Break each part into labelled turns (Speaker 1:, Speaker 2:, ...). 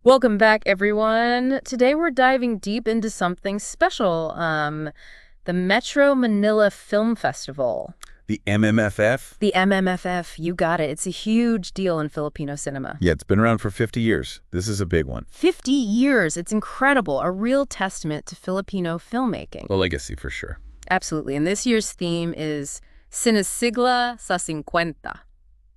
Speaker 1: Welcome back, everyone. Today we're diving deep into something special, the Metro Manila Film Festival.
Speaker 2: The MMFF?
Speaker 1: The MMFF, you got it. It's a huge deal in Filipino cinema.
Speaker 2: Yeah, it's been around for 50 years. This is a big one.
Speaker 1: 50 years. It's incredible. A real testament to Filipino filmmaking.
Speaker 2: A legacy for sure.
Speaker 1: Absolutely. And this year's theme is Sinisigla sa 50.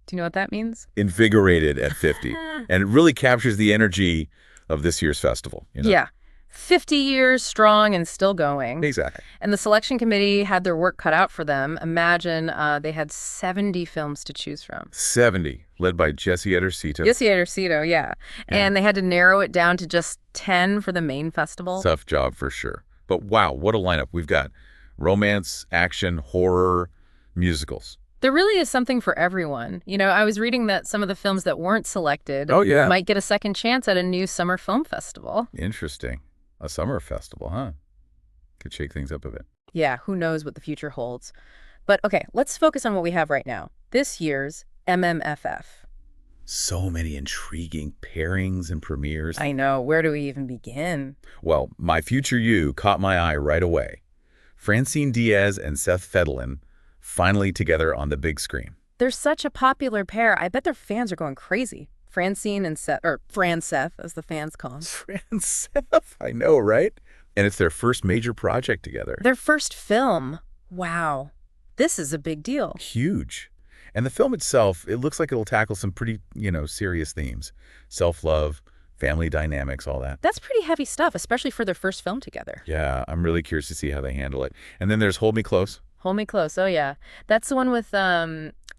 Speaker 1: Do you know what that means?
Speaker 2: Invigorated at 50. And it really captures the energy of this year's festival.
Speaker 1: Yeah. 50 years strong and still going.
Speaker 2: Exactly.
Speaker 1: And the selection committee had their work cut out for them. Imagine they had 70 films to choose from.
Speaker 2: 70, led by Jesse Edercito.
Speaker 1: Jesse Edercito, yeah. And they had to narrow it down to just 10 for the main festival.
Speaker 2: Tough job for sure. But wow, what a lineup. We've got romance, action, horror, musicals.
Speaker 1: There really is something for everyone. You know, I was reading that some of the films that weren't selected might get a second chance at a new summer film festival.
Speaker 2: Interesting. A summer festival, huh? Could shake things up a bit.
Speaker 1: Yeah, who knows what the future holds. But okay, let's focus on what we have right now. This year's MMFF.
Speaker 2: So many intriguing pairings and premieres.
Speaker 1: I know. Where do we even begin?
Speaker 2: Well, My Future You caught my eye right away. Francine Diaz and Seth Fedlin finally together on the big screen.
Speaker 1: They're such a popular pair. I bet their fans are going crazy. Francine and Seth, or Fran-Seth, as the fans call him.
Speaker 2: Fran-Seth, I know, right? And it's their first major project together.
Speaker 1: Their first film. Wow. This is a big deal.
Speaker 2: Huge. And the film itself, it looks like it'll tackle some pretty, serious themes. Self-love, family dynamics, all that.
Speaker 1: That's pretty heavy stuff, especially for their first film together.
Speaker 2: Yeah, I'm really curious to see how they handle it. And then there's Hold Me Close.
Speaker 1: Hold Me Close, oh yeah. That's the one with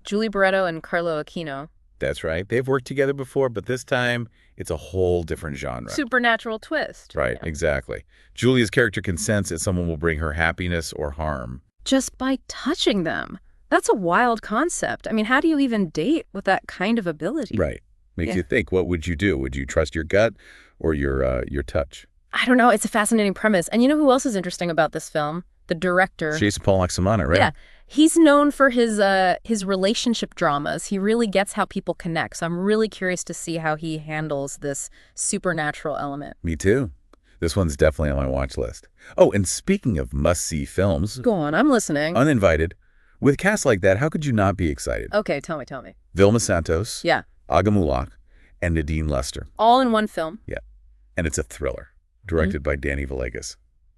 Speaker 1: Julie Barretto and Carlo Aquino.
Speaker 2: That's right. They've worked together before, but this time it's a whole different genre.
Speaker 1: Supernatural twist.
Speaker 2: Right, exactly. Julia's character can sense that someone will bring her happiness or harm.
Speaker 1: Just by touching them. That's a wild concept. I mean, how do you even date with that kind of ability?
Speaker 2: Right. Makes you think, what would you do? Would you trust your gut or your touch?
Speaker 1: I don't know. It's a fascinating premise. And you know who else is interesting about this film? The director.
Speaker 2: Paul Laxamana, right?
Speaker 1: Yeah. He's known for his relationship dramas. He really gets how people connect. So I'm really curious to see how he handles this supernatural element.
Speaker 2: Me too. This one's definitely on my watch list. Oh, and speaking of must-see films.
Speaker 1: Go on, I'm listening.
Speaker 2: Uninvited. With a cast like that, how could you not be excited?
Speaker 1: Okay, tell me.
Speaker 2: Vilma Santos.
Speaker 1: Yeah.
Speaker 2: Aga Mulak. And Nadine Lester.
Speaker 1: All in one film.
Speaker 2: Yeah. And it's a thriller, directed by Danny Villegas.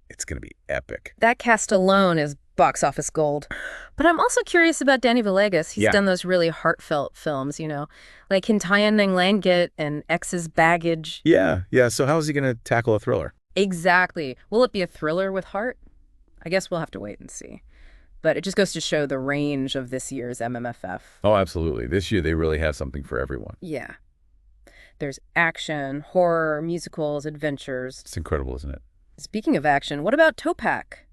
Speaker 2: It's going to be epic.
Speaker 1: That cast alone is box office gold. But I'm also curious about Danny Villegas. He's done those really heartfelt films, like Hintayan ng Langit and X's Baggage.
Speaker 2: Yeah. So how is he going to tackle a thriller?
Speaker 1: Exactly. Will it be a thriller with heart? I guess we'll have to wait and see. But it just goes to show the range of this year's MMFF.
Speaker 2: Oh, absolutely. This year they really have something for everyone.
Speaker 1: Yeah. There's action, horror, musicals, adventures.
Speaker 2: It's incredible, isn't it?
Speaker 1: Speaking of action, what about Topakk?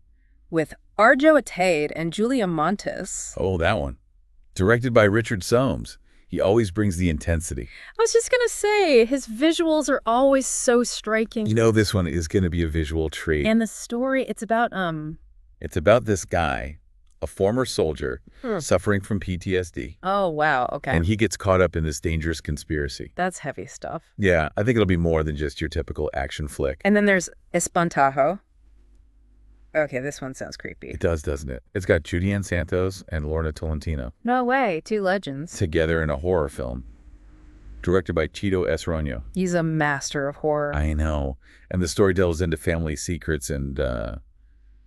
Speaker 1: With Arjo Atayde and Julia Montes.
Speaker 2: Oh, that one. Directed by Richard Soames. He always brings the intensity.
Speaker 1: I was just going to say, his visuals are always so striking.
Speaker 2: This one is going to be a visual treat.
Speaker 1: And the story, it's about
Speaker 2: It's about this guy, a former soldier, suffering from PTSD.
Speaker 1: Oh, wow, okay.
Speaker 2: And he gets caught up in this dangerous conspiracy.
Speaker 1: That's heavy stuff.
Speaker 2: Yeah, I think it'll be more than just your typical action flick.
Speaker 1: And then there's Espantaho. Okay, this one sounds creepy.
Speaker 2: It does, doesn't it? It's got Judy and Santos and Lorna Tolentino.
Speaker 1: No way, two legends.
Speaker 2: Together in a horror film. Directed by Chito S. Roño.
Speaker 1: He's a master of horror.
Speaker 2: I know. And the story delves into family secrets and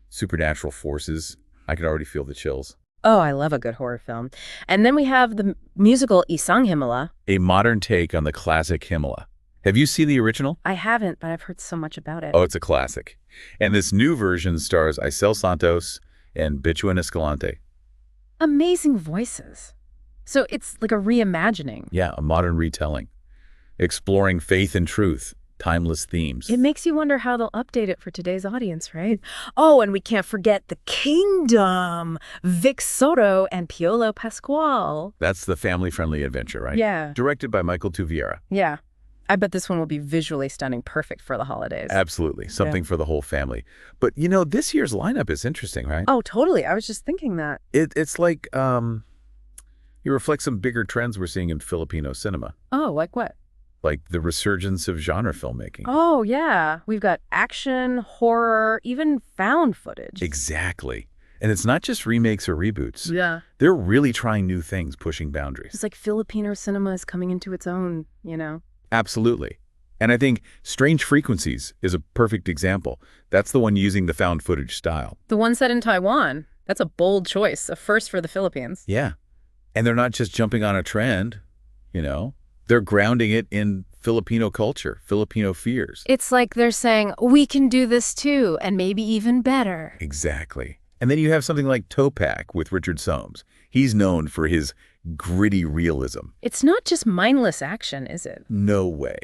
Speaker 2: supernatural forces. I can already feel the chills.
Speaker 1: Oh, I love a good horror film. And then we have the musical Isang Himala.
Speaker 2: A modern take on the classic Himala. Have you seen the original?
Speaker 1: I haven't, but I've heard so much about it.
Speaker 2: Oh, it's a classic. And this new version stars Isang Santos and Breadwinner Is.
Speaker 1: Amazing voices. So it's like a reimagining.
Speaker 2: Yeah, a modern retelling. Exploring faith and truth. Timeless themes.
Speaker 1: It makes you wonder how they'll update it for today's audience, right? Oh, and we can't forget the Kingdom, Vic Soto and Piolo Pascual.
Speaker 2: That's the family-friendly adventure, right?
Speaker 1: Yeah.
Speaker 2: Directed by Michael Tuviera.
Speaker 1: Yeah. I bet this one will be visually stunning, perfect for the holidays.
Speaker 2: Absolutely. Something for the whole family. But, this year's lineup is interesting, right?
Speaker 1: Oh, totally. I was just thinking that.
Speaker 2: It's like, it reflects some bigger trends we're seeing in Filipino cinema.
Speaker 1: Oh, like what?
Speaker 2: like the resurgence of genre filmmaking.
Speaker 1: Oh, yeah. We've got action, horror, even found footage.
Speaker 2: Exactly. And it's not just remakes or reboots.
Speaker 1: Yeah.
Speaker 2: They're really trying new things, pushing boundaries.
Speaker 1: It's like Filipino cinema is coming into its own, you know?
Speaker 2: Absolutely. And I think Strange Frequencies is a perfect example. That's the one using the found footage style.
Speaker 1: The one set in Taiwan. That's a bold choice, a first for the Philippines.
Speaker 2: Yeah. And they're not just jumping on a trend, you know? They're grounding it in Filipino culture, Filipino fears.
Speaker 1: It's like they're saying, we can do this too, and maybe even better.
Speaker 2: Exactly. And then you have something like Topakk with Richard Soames. He's known for his gritty realism.
Speaker 1: It's not just mindless action, is it?
Speaker 2: No way.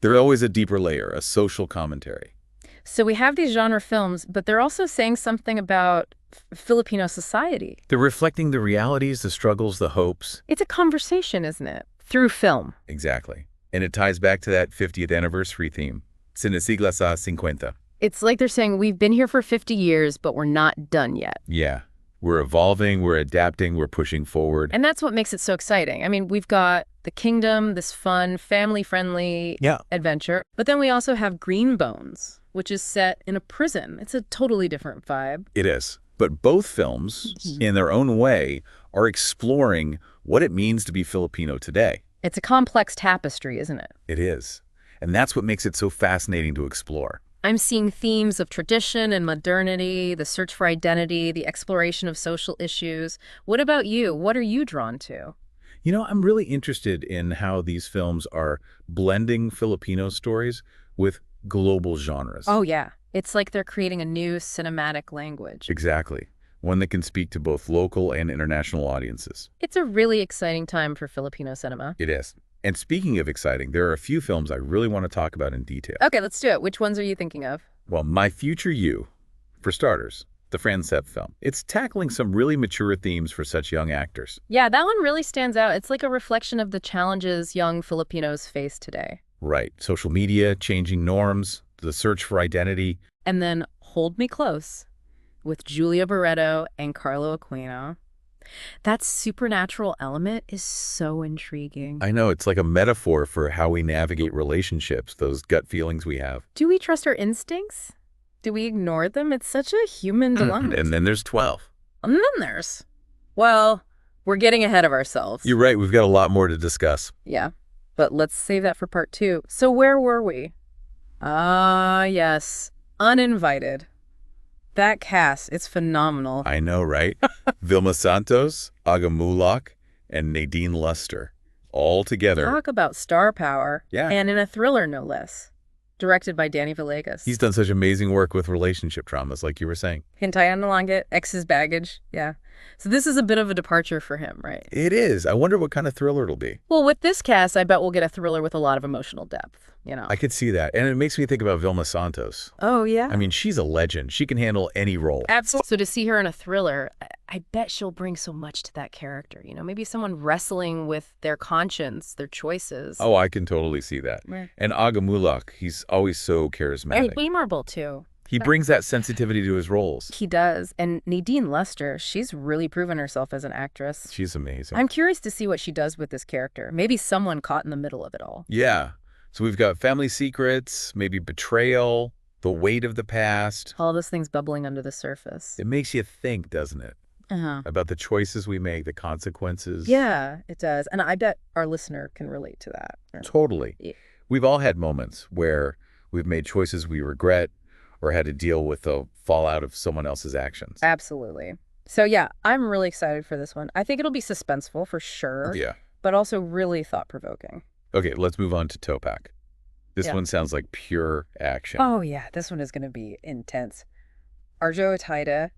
Speaker 2: There's always a deeper layer, a social commentary.
Speaker 1: So we have these genre films, but they're also saying something about Filipino society.
Speaker 2: They're reflecting the realities, the struggles, the hopes.
Speaker 1: It's a conversation, isn't it? Through film.
Speaker 2: Exactly. And it ties back to that 50th anniversary theme. Sinisigla sa 50.
Speaker 1: It's like they're saying, we've been here for 50 years, but we're not done yet.
Speaker 2: Yeah. We're evolving, we're adapting, we're pushing forward.
Speaker 1: And that's what makes it so exciting. I mean, we've got The Kingdom, this fun, family-friendly adventure. But then we also have Green Bones, which is set in a prison. It's a totally different vibe.
Speaker 2: It is. But both films, in their own way, are exploring what it means to be Filipino today.
Speaker 1: It's a complex tapestry, isn't it?
Speaker 2: It is. And that's what makes it so fascinating to explore.
Speaker 1: I'm seeing themes of tradition and modernity, the search for identity, the exploration of social issues. What about you? What are you drawn to?
Speaker 2: You know, I'm really interested in how these films are blending Filipino stories with global genres.
Speaker 1: Oh, yeah. It's like they're creating a new cinematic language.
Speaker 2: Exactly. One that can speak to both local and international audiences.
Speaker 1: It's a really exciting time for Filipino cinema.
Speaker 2: It is. And speaking of exciting, there are a few films I really want to talk about in detail.
Speaker 1: Okay, let's do it. Which ones are you thinking of?
Speaker 2: Well, My Future You, for starters, the Francep film. It's tackling some really mature themes for such young actors.
Speaker 1: Yeah, that one really stands out. It's like a reflection of the challenges young Filipinos face today.
Speaker 2: Right. Social media, changing norms, the search for identity.
Speaker 1: And then Hold Me Close with Julia Barretto and Carlo Aquino. That supernatural element is so intriguing.
Speaker 2: I know, it's like a metaphor for how we navigate relationships, those gut feelings we have.
Speaker 1: Do we trust our instincts? Do we ignore them? It's such a human dilemma.
Speaker 2: And then there's 12.
Speaker 1: And then there's... Well, we're getting ahead of ourselves.
Speaker 2: You're right, we've got a lot more to discuss.
Speaker 1: Yeah, but let's save that for part 2. So where were we? Yes, Uninvited. That cast, it's phenomenal.
Speaker 2: I know, right? Vilma Santos, Aga Mulak, and Nadine Luster, all together.
Speaker 1: Talk about star power.
Speaker 2: Yeah.
Speaker 1: And in a thriller, no less. Directed by Danny Villegas.
Speaker 2: He's done such amazing work with relationship traumas, like you were saying.
Speaker 1: Hintayan Nalangit, Ex's Baggage. Yeah. So this is a bit of a departure for him, right?
Speaker 2: It is. I wonder what kind of thriller it'll be.
Speaker 1: Well, with this cast, I bet we'll get a thriller with a lot of emotional depth, you know.
Speaker 2: I could see that. And it makes me think about Vilma Santos.
Speaker 1: Oh, yeah?
Speaker 2: I mean, she's a legend. She can handle any role.
Speaker 1: Absolutely. So to see her in a thriller, I bet she'll bring so much to that character. You know, maybe someone wrestling with their conscience, their choices.
Speaker 2: Oh, I can totally see that.
Speaker 1: Yeah.
Speaker 2: And Aga Mulak, he's always so charismatic.
Speaker 1: And memorable, too.
Speaker 2: He brings that sensitivity to his roles.
Speaker 1: He does. And Nadine Luster, she's really proven herself as an actress.
Speaker 2: She's amazing.
Speaker 1: I'm curious to see what she does with this character. Maybe someone caught in the middle of it all.
Speaker 2: Yeah. So we've got family secrets, maybe betrayal, the weight of the past.
Speaker 1: All those things bubbling under the surface.
Speaker 2: It makes you think, doesn't it? About the choices we make, the consequences.
Speaker 1: Yeah, it does. And I bet our listener can relate to that.
Speaker 2: Totally.
Speaker 1: Yeah.
Speaker 2: We've all had moments where we've made choices we regret or had to deal with the fallout of someone else's actions.
Speaker 1: Absolutely. So yeah, I'm really excited for this one. I think it'll be suspenseful for sure.
Speaker 2: Yeah.
Speaker 1: But also really thought-provoking.
Speaker 2: Okay, let's move on to Topakk. This one sounds like pure action.
Speaker 1: Oh yeah, this one is going to be intense. Arjo Atayde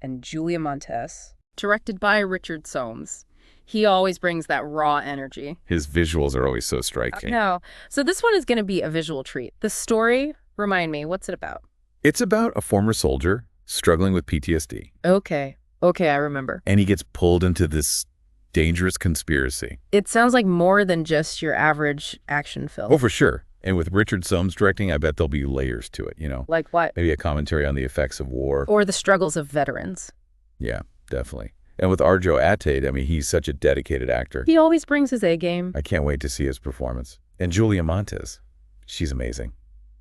Speaker 1: and Julia Montes. Directed by Richard Soames. He always brings that raw energy.
Speaker 2: His visuals are always so striking.
Speaker 1: No. So this one is going to be a visual treat. The story, remind me, what's it about?
Speaker 2: It's about a former soldier struggling with PTSD.
Speaker 1: Okay, I remember.
Speaker 2: And he gets pulled into this dangerous conspiracy.
Speaker 1: It sounds like more than just your average action film.
Speaker 2: Oh, for sure. And with Richard Soames directing, I bet there'll be layers to it, you know?
Speaker 1: Like what?
Speaker 2: Maybe a commentary on the effects of war.
Speaker 1: Or the struggles of veterans.
Speaker 2: Yeah, definitely. And with Arjo Atayde, I mean, he's such a dedicated actor.
Speaker 1: He always brings his A game.
Speaker 2: I can't wait to see his performance. And Julia Montes, she's amazing.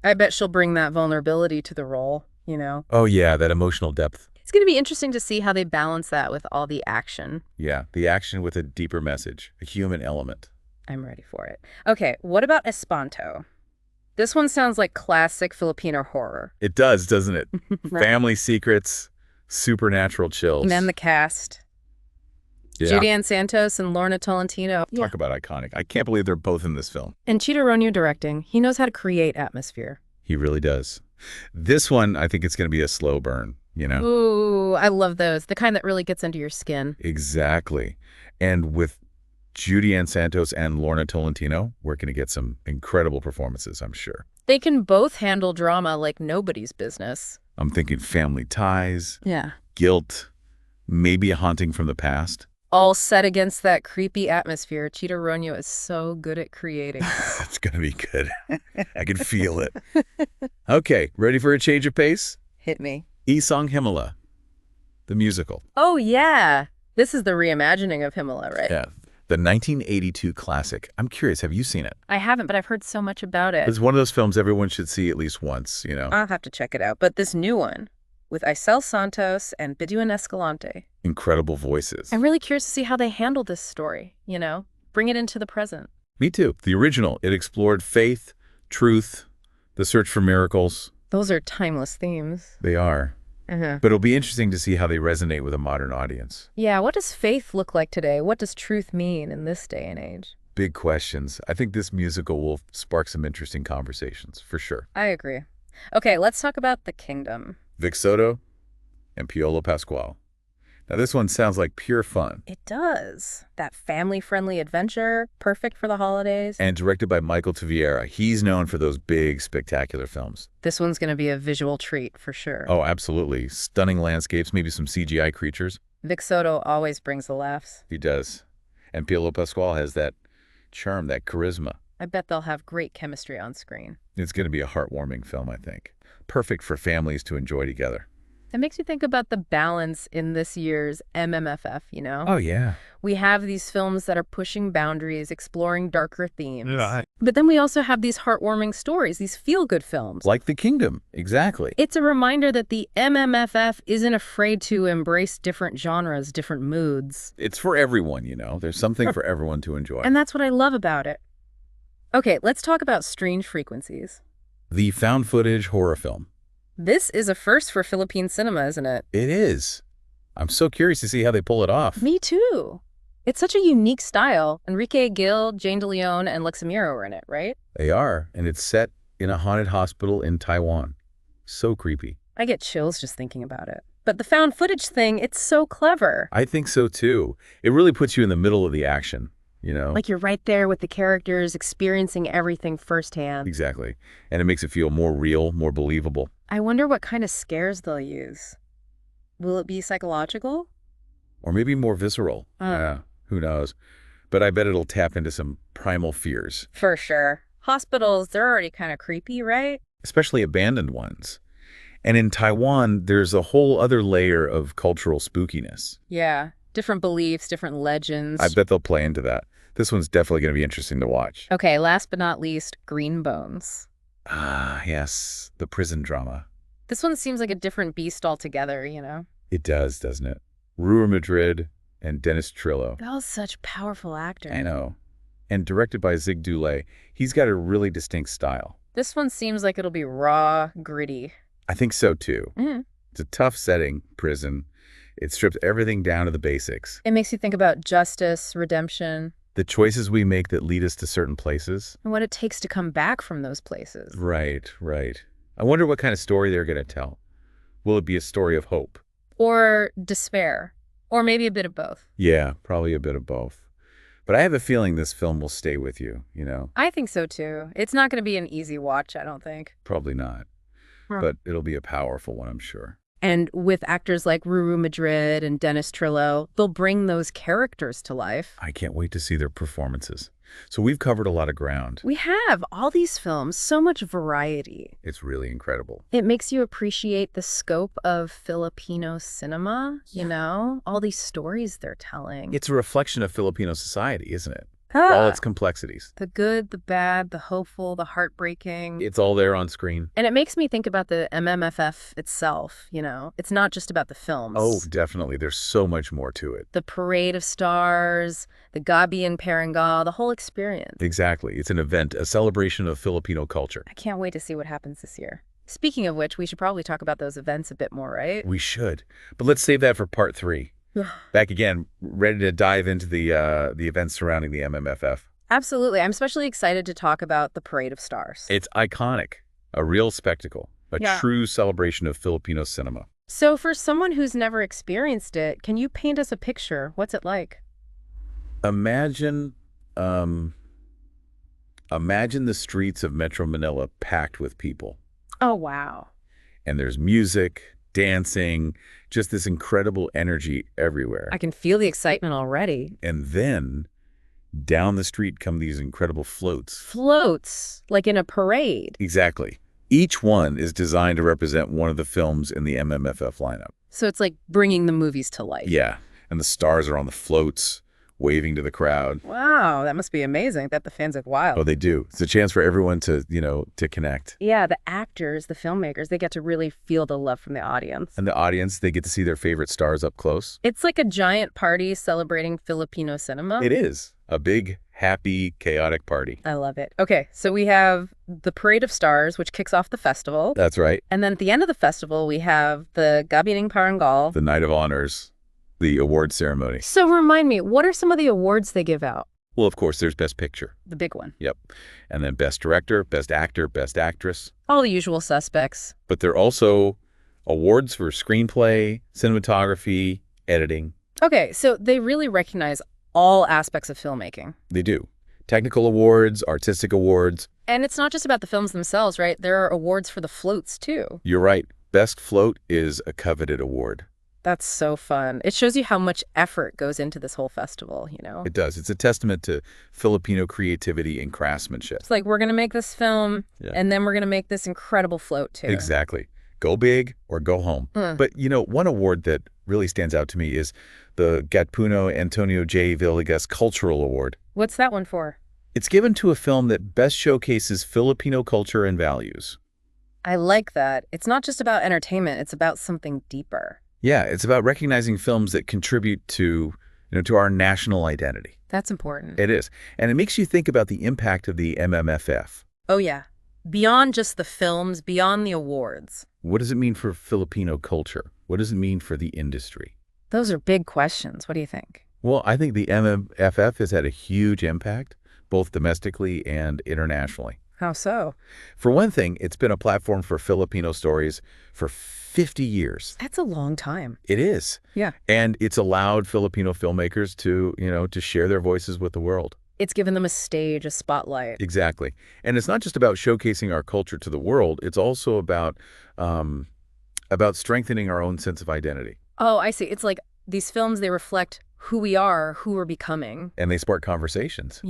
Speaker 1: I bet she'll bring that vulnerability to the role, you know?
Speaker 2: Oh, yeah, that emotional depth.
Speaker 1: It's going to be interesting to see how they balance that with all the action.
Speaker 2: Yeah, the action with a deeper message, a human element.
Speaker 1: I'm ready for it. Okay, what about Espantaho? This one sounds like classic Filipino horror.
Speaker 2: It does, doesn't it?
Speaker 1: Right.
Speaker 2: Family secrets, supernatural chills.
Speaker 1: And then the cast.
Speaker 2: Yeah.
Speaker 1: Judy and Santos and Lorna Tolentino.
Speaker 2: Talk about iconic. I can't believe they're both in this film.
Speaker 1: And Chito Roño directing. He knows how to create atmosphere.
Speaker 2: He really does. This one, I think it's going to be a slow burn, you know?
Speaker 1: Ooh, I love those. The kind that really gets under your skin.
Speaker 2: Exactly. And with Judy and Santos and Lorna Tolentino, we're going to get some incredible performances, I'm sure.
Speaker 1: They can both handle drama like nobody's business.
Speaker 2: I'm thinking family ties,
Speaker 1: Yeah.
Speaker 2: guilt, maybe a haunting from the past.
Speaker 1: All set against that creepy atmosphere Chito Roño is so good at creating.
Speaker 2: It's going to be good. I can feel it. Okay, ready for a change of pace?
Speaker 1: Hit me.
Speaker 2: Isang, Himala, the musical.
Speaker 1: Oh, yeah. This is the reimagining of Himala, right?
Speaker 2: Yeah, the 1982 classic. I'm curious, have you seen it?
Speaker 1: I haven't, but I've heard so much about it.
Speaker 2: It's one of those films everyone should see at least once, you know?
Speaker 1: I'll have to check it out. But this new one, with Santos and Breadwinner Is.
Speaker 2: Incredible voices.
Speaker 1: I'm really curious to see how they handle this story, you know? Bring it into the present.
Speaker 2: Me too. The original, it explored faith, truth, the search for miracles.
Speaker 1: Those are timeless themes.
Speaker 2: They are. But it'll be interesting to see how they resonate with a modern audience.
Speaker 1: Yeah, what does faith look like today? What does truth mean in this day and age?
Speaker 2: Big questions. I think this musical will spark some interesting conversations, for sure.
Speaker 1: I agree. Okay, let's talk about The Kingdom.
Speaker 2: Vic Soto and Piolo Pasquale. Now, this one sounds like pure fun.
Speaker 1: It does. That family-friendly adventure, perfect for the holidays.
Speaker 2: And directed by Michael Tavieira. He's known for those big, spectacular films.
Speaker 1: This one's going to be a visual treat for sure.
Speaker 2: Oh, absolutely. Stunning landscapes, maybe some CGI creatures.
Speaker 1: Vic Soto always brings the laughs.
Speaker 2: He does. And Piolo Pasquale has that charm, that charisma.
Speaker 1: I bet they'll have great chemistry on screen.
Speaker 2: It's going to be a heartwarming film, I think. Perfect for families to enjoy together.
Speaker 1: It makes you think about the balance in this year's MMFF, you know?
Speaker 2: Oh, yeah.
Speaker 1: We have these films that are pushing boundaries, exploring darker themes.
Speaker 2: Yeah.
Speaker 1: But then we also have these heartwarming stories, these feel-good films.
Speaker 2: Like The Kingdom, exactly.
Speaker 1: It's a reminder that the MMFF isn't afraid to embrace different genres, different moods.
Speaker 2: It's for everyone, you know. There's something for everyone to enjoy.
Speaker 1: And that's what I love about it. Okay, let's talk about Strange Frequencies.
Speaker 2: The found footage horror film.
Speaker 1: This is a first for Philippine cinema, isn't it?
Speaker 2: It is. I'm so curious to see how they pull it off.
Speaker 1: Me too. It's such a unique style. Enrique Gil, Jane de Leon, and Laxamana are in it, right?
Speaker 2: They are, and it's set in a haunted hospital in Taiwan. So creepy.
Speaker 1: I get chills just thinking about it. But the found footage thing, it's so clever.
Speaker 2: I think so too. It really puts you in the middle of the action, you know?
Speaker 1: Like you're right there with the characters, experiencing everything firsthand.
Speaker 2: Exactly. And it makes it feel more real, more believable.
Speaker 1: I wonder what kind of scares they'll use. Will it be psychological?
Speaker 2: Or maybe more visceral. Who knows? But I bet it'll tap into some primal fears.
Speaker 1: For sure. Hospitals, they're already kind of creepy, right?
Speaker 2: Especially abandoned ones. And in Taiwan, there's a whole other layer of cultural spookiness.
Speaker 1: Yeah. Different beliefs, different legends.
Speaker 2: I bet they'll play into that. This one's definitely going to be interesting to watch.
Speaker 1: Okay, last but not least, Green Bones.
Speaker 2: Ah, yes. The prison drama.
Speaker 1: This one seems like a different beast altogether, you know?
Speaker 2: It does, doesn't it? Rua Madrid and Dennis Trillo.
Speaker 1: They're all such powerful actors.
Speaker 2: I know. And directed by Zig Dulé. He's got a really distinct style.
Speaker 1: This one seems like it'll be raw, gritty.
Speaker 2: I think so, too.
Speaker 1: Mm-hmm.
Speaker 2: It's a tough setting, prison. It strips everything down to the basics.
Speaker 1: It makes you think about justice, redemption.
Speaker 2: The choices we make that lead us to certain places.
Speaker 1: And what it takes to come back from those places.
Speaker 2: Right, right. I wonder what kind of story they're going to tell. Will it be a story of hope?
Speaker 1: Or despair. Or maybe a bit of both.
Speaker 2: Yeah, probably a bit of both. But I have a feeling this film will stay with you, you know?
Speaker 1: I think so, too. It's not going to be an easy watch, I don't think.
Speaker 2: Probably not. But it'll be a powerful one, I'm sure.
Speaker 1: And with actors like Ruru Madrid and Dennis Trillo, they'll bring those characters to life.
Speaker 2: I can't wait to see their performances. So we've covered a lot of ground.
Speaker 1: We have all these films, so much variety.
Speaker 2: It's really incredible.
Speaker 1: It makes you appreciate the scope of Filipino cinema, you know, all these stories they're telling.
Speaker 2: It's a reflection of Filipino society, isn't it? all its complexities.
Speaker 1: The good, the bad, the hopeful, the heartbreaking.
Speaker 2: It's all there on screen.
Speaker 1: And it makes me think about the MMFF itself, you know. It's not just about the films.
Speaker 2: Oh, definitely. There's so much more to it.
Speaker 1: The parade of stars, the gabi and parangal, the whole experience.
Speaker 2: Exactly. It's an event, a celebration of Filipino culture.
Speaker 1: I can't wait to see what happens this year. Speaking of which, we should probably talk about those events a bit more, right?
Speaker 2: We should. But let's save that for part 3. Back again, ready to dive into the events surrounding the MMFF.
Speaker 1: Absolutely. I'm especially excited to talk about the Parade of Stars.
Speaker 2: It's iconic, a real spectacle, a true celebration of Filipino cinema.
Speaker 1: So for someone who's never experienced it, can you paint us a picture? What's it like?
Speaker 2: Imagine the streets of Metro Manila packed with people.
Speaker 1: Oh, wow.
Speaker 2: And there's music, dancing, just this incredible energy everywhere.
Speaker 1: I can feel the excitement already.
Speaker 2: And then down the street come these incredible floats.
Speaker 1: Floats, like in a parade.
Speaker 2: Exactly. Each one is designed to represent one of the films in the MMFF lineup.
Speaker 1: So it's like bringing the movies to life.
Speaker 2: Yeah. And the stars are on the floats, waving to the crowd.
Speaker 1: Wow, that must be amazing. That the fans are wild.
Speaker 2: Oh, they do. It's a chance for everyone to, to connect.
Speaker 1: Yeah, the actors, the filmmakers, they get to really feel the love from the audience.
Speaker 2: And the audience, they get to see their favorite stars up close.
Speaker 1: It's like a giant party celebrating Filipino cinema.
Speaker 2: It is. A big, happy, chaotic party.
Speaker 1: I love it. Okay, so we have the Parade of Stars, which kicks off the festival.
Speaker 2: That's right.
Speaker 1: And then at the end of the festival, we have the Gabi ng Parangal.
Speaker 2: The Night of Honors. The award ceremony.
Speaker 1: So remind me, what are some of the awards they give out?
Speaker 2: Well, of course, there's Best Picture.
Speaker 1: The big one.
Speaker 2: Yep. And then Best Director, Best Actor, Best Actress.
Speaker 1: All the usual suspects.
Speaker 2: But there are also awards for screenplay, cinematography, editing.
Speaker 1: Okay, so they really recognize all aspects of filmmaking.
Speaker 2: They do. Technical awards, artistic awards.
Speaker 1: And it's not just about the films themselves, right? There are awards for the floats, too.
Speaker 2: You're right. Best Float is a coveted award.
Speaker 1: That's so fun. It shows you how much effort goes into this whole festival, you know?
Speaker 2: It does. It's a testament to Filipino creativity and craftsmanship.
Speaker 1: It's like, we're going to make this film, and then we're going to make this incredible float, too.
Speaker 2: Exactly. Go big or go home. But, one award that really stands out to me is the Gatpuno Antonio J. Villegas Cultural Award.
Speaker 1: What's that one for?
Speaker 2: It's given to a film that best showcases Filipino culture and values.
Speaker 1: I like that. It's not just about entertainment. It's about something deeper.
Speaker 2: Yeah, it's about recognizing films that contribute to, to our national identity.
Speaker 1: That's important.
Speaker 2: It is. And it makes you think about the impact of the MMFF.
Speaker 1: Oh, yeah. Beyond just the films, beyond the awards.
Speaker 2: What does it mean for Filipino culture? What does it mean for the industry?
Speaker 1: Those are big questions. What do you think?
Speaker 2: Well, I think the MMFF has had a huge impact, both domestically and internationally.
Speaker 1: How so?
Speaker 2: For one thing, it's been a platform for Filipino stories for 50 years.
Speaker 1: That's a long time.
Speaker 2: It is.
Speaker 1: Yeah.
Speaker 2: And it's allowed Filipino filmmakers to, to share their voices with the world.
Speaker 1: It's given them a stage, a spotlight.
Speaker 2: Exactly. And it's not just about showcasing our culture to the world. It's also about strengthening our own sense of identity.
Speaker 1: Oh, I see. It's like these films, they reflect who we are, who we're becoming.
Speaker 2: And they spark conversations,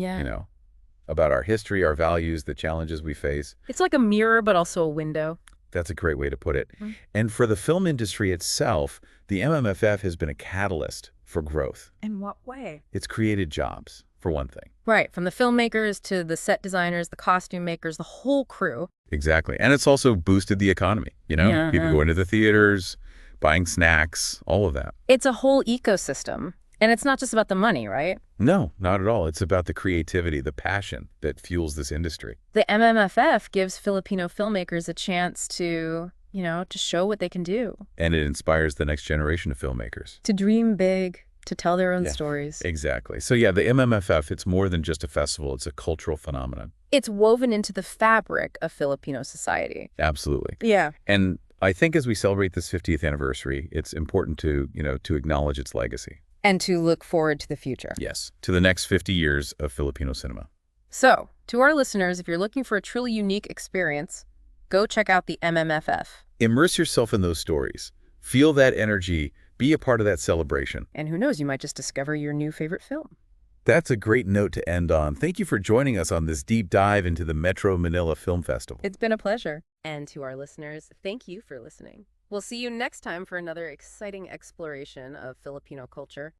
Speaker 2: about our history, our values, the challenges we face.
Speaker 1: It's like a mirror, but also a window.
Speaker 2: That's a great way to put it. And for the film industry itself, the MMFF has been a catalyst for growth.
Speaker 1: In what way?
Speaker 2: It's created jobs, for one thing.
Speaker 1: Right, from the filmmakers to the set designers, the costume makers, the whole crew.
Speaker 2: Exactly. And it's also boosted the economy, People go into the theaters, buying snacks, all of that.
Speaker 1: It's a whole ecosystem. And it's not just about the money, right?
Speaker 2: No, not at all. It's about the creativity, the passion that fuels this industry.
Speaker 1: The MMFF gives Filipino filmmakers a chance to, to show what they can do.
Speaker 2: And it inspires the next generation of filmmakers.
Speaker 1: To dream big, to tell their own stories.
Speaker 2: Exactly. So yeah, the MMFF, it's more than just a festival. It's a cultural phenomenon. It's
Speaker 1: woven into the fabric of Filipino society.
Speaker 2: Absolutely.
Speaker 1: Yeah.
Speaker 2: And I think as we celebrate this 50th anniversary, it's important to, to acknowledge its legacy.
Speaker 1: And to look forward to the future.
Speaker 2: Yes, to the next 50 years of Filipino cinema.
Speaker 1: So, to our listeners, if you're looking for a truly unique experience, go check out the MMFF.
Speaker 2: Immerse yourself in those stories. Feel that energy. Be a part of that celebration.
Speaker 1: And who knows, you might just discover your new favorite film.
Speaker 2: That's a great note to end on. Thank you for joining us on this deep dive into the Metro Manila Film Festival.
Speaker 1: It's been a pleasure. And to our listeners, thank you for listening. We'll see you next time for another exciting exploration of Filipino culture.